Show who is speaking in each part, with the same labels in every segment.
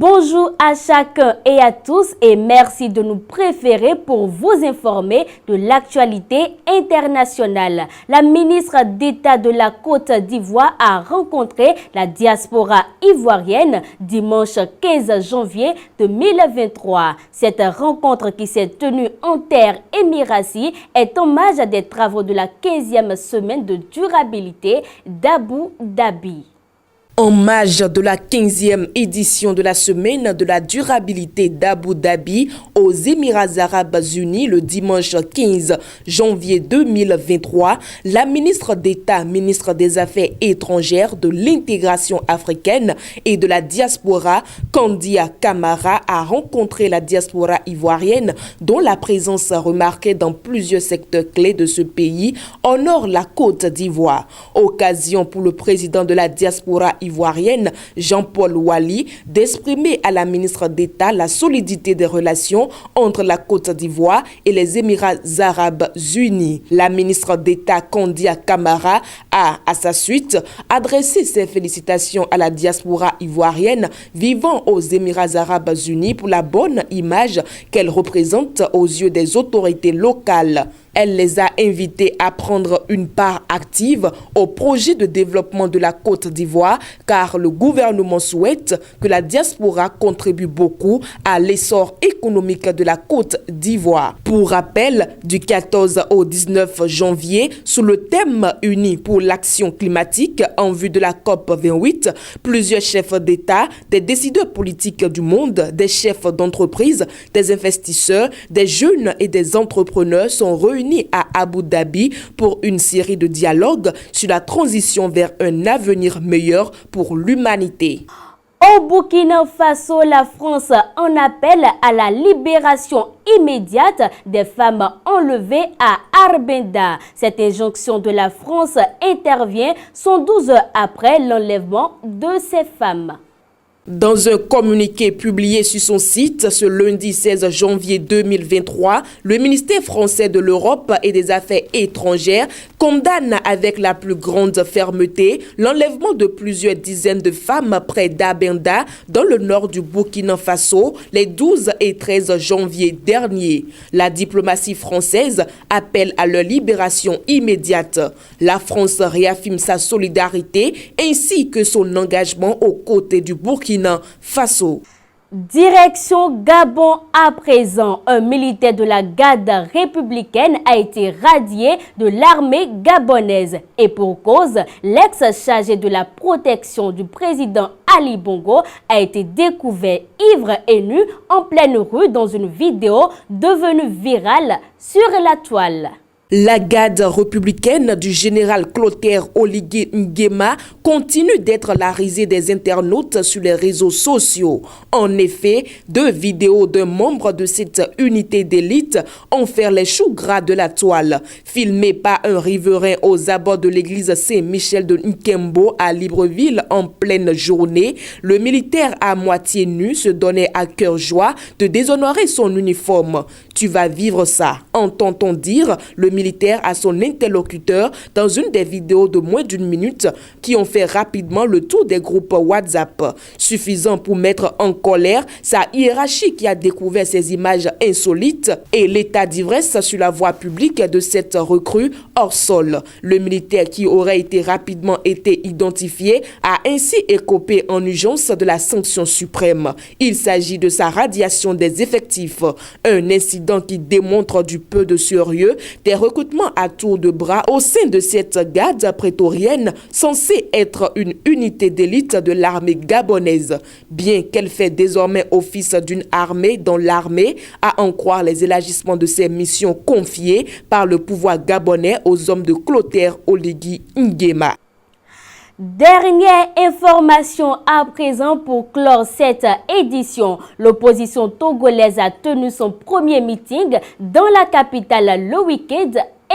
Speaker 1: Bonjour à chacun et à tous et merci de nous préférer pour vous informer de l'actualité internationale. La ministre d'État de la Côte d'Ivoire a rencontré la diaspora ivoirienne dimanche 15 janvier 2023. Cette rencontre qui s'est tenue en terre émiratie est hommage à des travaux de la 15e semaine de durabilité d'Abu Dhabi.
Speaker 2: Hommage de la 15e édition de la semaine de la durabilité d'Abu Dhabi aux Émirats arabes unis le dimanche 15 janvier 2023, la ministre d'État, ministre des Affaires étrangères, de l'intégration africaine et de la diaspora, Kandia Camara, a rencontré la diaspora ivoirienne dont la présence remarquée dans plusieurs secteurs clés de ce pays honore la Côte d'Ivoire. Occasion pour le président de la diaspora ivoirienne, Jean-Paul Wali, d'exprimer à la ministre d'État la solidité des relations entre la Côte d'Ivoire et les Émirats arabes unis. La ministre d'État Kandia Camara a, à sa suite, adressé ses félicitations à la diaspora ivoirienne vivant aux Émirats arabes unis pour la bonne image qu'elle représente aux yeux des autorités locales. Elle les a invités à prendre une part active au projet de développement de la Côte d'Ivoire car le gouvernement souhaite que la diaspora contribue beaucoup à l'essor économique de la Côte d'Ivoire. Pour rappel, du 14 au 19 janvier, sous le thème uni pour l'action climatique en vue de la COP 28, plusieurs chefs d'État, des décideurs politiques du monde, des chefs d'entreprise, des investisseurs, des jeunes et des entrepreneurs sont réunis à Abu Dhabi pour une série de dialogues sur la transition vers un avenir meilleur pour l'humanité.
Speaker 1: Au Burkina Faso, la France en appelle à la libération immédiate des femmes enlevées à Arbenda. Cette injonction de la France intervient 112 heures après l'enlèvement de ces femmes.
Speaker 2: Dans un communiqué publié sur son site ce lundi 16 janvier 2023, le ministère français de l'Europe et des Affaires étrangères condamne avec la plus grande fermeté l'enlèvement de plusieurs dizaines de femmes près d'Arbenda dans le nord du Burkina Faso les 12 et 13 janvier dernier. La diplomatie française appelle à leur libération immédiate. La France réaffirme sa solidarité ainsi que son engagement aux côtés du Burkina Faso.
Speaker 1: Direction Gabon à présent. Un militaire de la garde républicaine a été radié de l'armée gabonaise. Et pour cause, l'ex-chargé de la protection du président Ali Bongo a été découvert ivre et nu en pleine rue dans une vidéo devenue virale sur la toile.
Speaker 2: La garde républicaine du général Clotaire Oligui Nguema continue d'être la risée des internautes sur les réseaux sociaux. En effet, deux vidéos d'un membre de cette unité d'élite ont fait les choux gras de la toile. Filmées par un riverain aux abords de l'église Saint-Michel de Nkembo à Libreville en pleine journée, le militaire à moitié nu se donnait à cœur joie de déshonorer son uniforme. Tu vas vivre ça, entend-on dire le militaire à son interlocuteur dans une des vidéos de moins d'une minute qui ont fait rapidement le tour des groupes WhatsApp. Suffisant pour mettre en colère sa hiérarchie qui a découvert ces images insolites et l'état d'ivresse sur la voie publique de cette recrue hors sol. Le militaire qui aurait rapidement été identifié a ainsi écopé en urgence de la sanction suprême. Il s'agit de sa radiation des effectifs. Un incident qui démontre du peu de sérieux des recrutements à tour de bras au sein de cette garde prétorienne censée être une unité d'élite de l'armée gabonaise. Bien qu'elle fait désormais office d'une armée dans l'armée, à en croire les élargissements de ses missions confiées par le pouvoir gabonais aux hommes de Clotaire Oligui Nguema.
Speaker 1: Dernière information à présent pour clore cette édition. L'opposition togolaise a tenu son premier meeting dans la capitale le week-end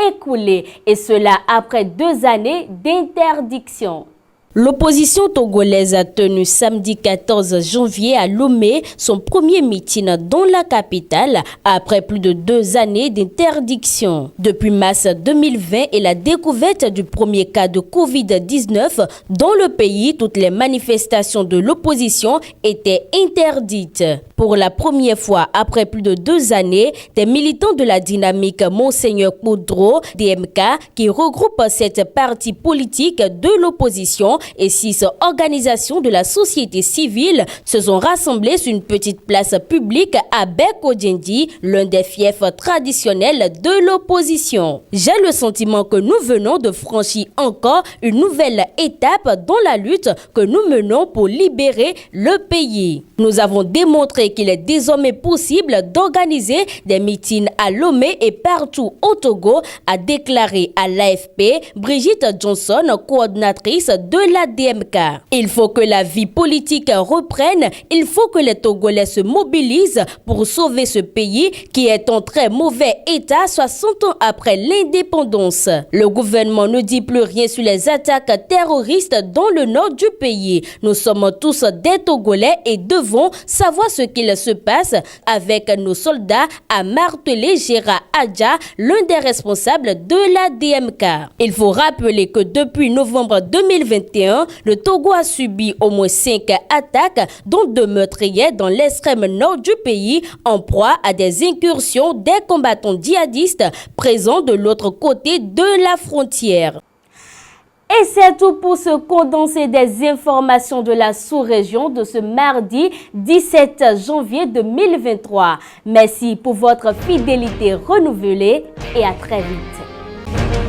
Speaker 1: écoulé. Et cela après 2 années d'interdiction. L'opposition togolaise a tenu samedi 14 janvier à Lomé son premier meeting dans la capitale après plus de 2 années d'interdiction. Depuis mars 2020 et la découverte du premier cas de Covid-19 dans le pays, toutes les manifestations de l'opposition étaient interdites. Pour la première fois après plus de 2 années, des militants de la dynamique Monseigneur Koudro, DMK, qui regroupe cette partie politique de l'opposition et 6 organisations de la société civile, se sont rassemblés sur une petite place publique à Bekodjendi, l'un des fiefs traditionnels de l'opposition. J'ai le sentiment que nous venons de franchir encore une nouvelle étape dans la lutte que nous menons pour libérer le pays. Nous avons démontré qu'il est désormais possible d'organiser des meetings à Lomé et partout au Togo, a déclaré à l'AFP Brigitte Johnson, coordinatrice de la DMK. Il faut que la vie politique reprenne, il faut que les Togolais se mobilisent pour sauver ce pays qui est en très mauvais état 60 ans après l'indépendance. Le gouvernement ne dit plus rien sur les attaques terroristes dans le nord du pays. Nous sommes tous des Togolais et devons savoir ce qu'il se passe avec nos soldats, a martelé Gérard Adja, l'un des responsables de la DMK. Il faut rappeler que depuis novembre 2021, le Togo a subi au moins 5 attaques, dont 2 meurtriers dans l'extrême nord du pays, en proie à des incursions des combattants djihadistes présents de l'autre côté de la frontière. Et c'est tout pour ce condensé des informations de la sous-région de ce mardi 17 janvier 2023. Merci pour votre fidélité renouvelée et à très vite.